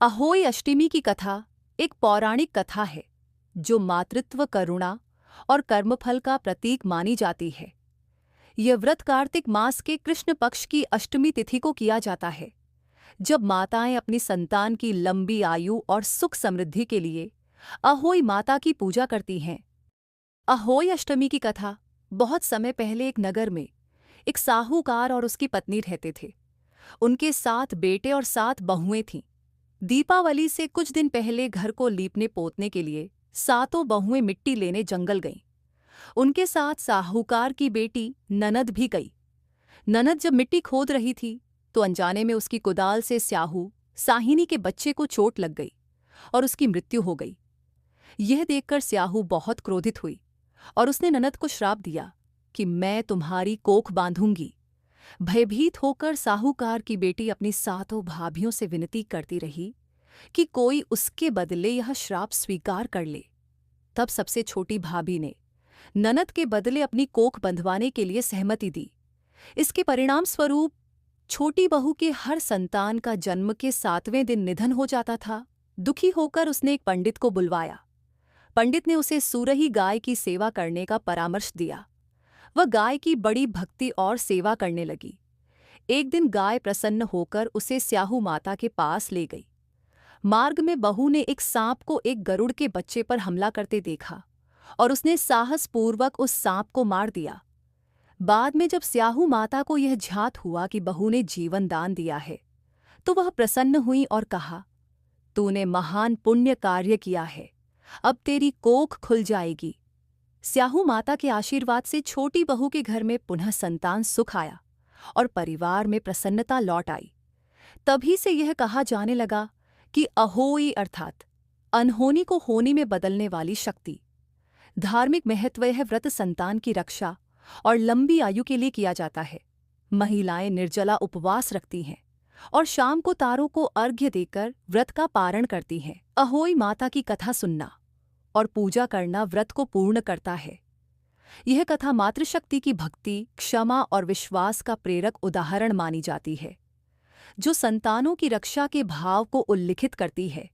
अहोई अष्टमी की कथा एक पौराणिक कथा है जो मातृत्व, करुणा और कर्मफल का प्रतीक मानी जाती है। यह व्रत कार्तिक मास के कृष्ण पक्ष की अष्टमी तिथि को किया जाता है, जब माताएं अपनी संतान की लंबी आयु और सुख समृद्धि के लिए अहोई माता की पूजा करती हैं। अहोई अष्टमी की कथा बहुत समय पहले एक नगर में एक साहूकार और उसकी पत्नी रहते थे। उनके 7 बेटे और 7 बहुएं थीं। दीपावली से कुछ दिन पहले घर को लीपने पोतने के लिए सातों बहुएं मिट्टी लेने जंगल गईं। उनके साथ साहूकार की बेटी ननद भी गई। ननद जब मिट्टी खोद रही थी तो अनजाने में उसकी कुदाल से स्याहू साहिनी के बच्चे को चोट लग गई और उसकी मृत्यु हो गई। यह देखकर स्याहू बहुत क्रोधित हुई और उसने ननद को श्राप दिया कि मैं तुम्हारी कोख बांधूंगी। भयभीत होकर साहूकार की बेटी अपनी सातों भाभियों से विनती करती रही कि कोई उसके बदले यह श्राप स्वीकार कर ले। तब सबसे छोटी भाभी ने ननद के बदले अपनी कोख बंधवाने के लिए सहमति दी। इसके परिणाम स्वरूप छोटी बहू के हर संतान का जन्म के 7वें दिन निधन हो जाता था। दुखी होकर उसने एक पंडित को बुलवाया। पंडित ने उसे सूरही गाय की सेवा करने का परामर्श दिया। वह गाय की बड़ी भक्ति और सेवा करने लगी। एक दिन गाय प्रसन्न होकर उसे स्याहू माता के पास ले गई। मार्ग में बहू ने एक सांप को एक गरुड़ के बच्चे पर हमला करते देखा और उसने साहसपूर्वक उस सांप को मार दिया। बाद में जब स्याहू माता को यह ज्ञात हुआ कि बहू ने जीवन दान दिया है, तो वह प्रसन्न हुई और कहा, तूने महान पुण्य कार्य किया है, अब तेरी कोख खुल जाएगी। स्याहू माता के आशीर्वाद से छोटी बहू के घर में पुनः संतान सुख आया और परिवार में प्रसन्नता लौट आई। तभी से यह कहा जाने लगा कि अहोई अर्थात अनहोनी को होनी में बदलने वाली शक्ति। धार्मिक महत्व यह व्रत संतान की रक्षा और लंबी आयु के लिए किया जाता है। महिलाएं निर्जला उपवास रखती हैं और शाम को तारों को अर्घ्य देकर व्रत का पारण करती हैं। अहोई माता की कथा सुनना और पूजा करना व्रत को पूर्ण करता है। यह कथा मातृशक्ति की भक्ति, क्षमा और विश्वास का प्रेरक उदाहरण मानी जाती है, जो संतानों की रक्षा के भाव को उल्लिखित करती है।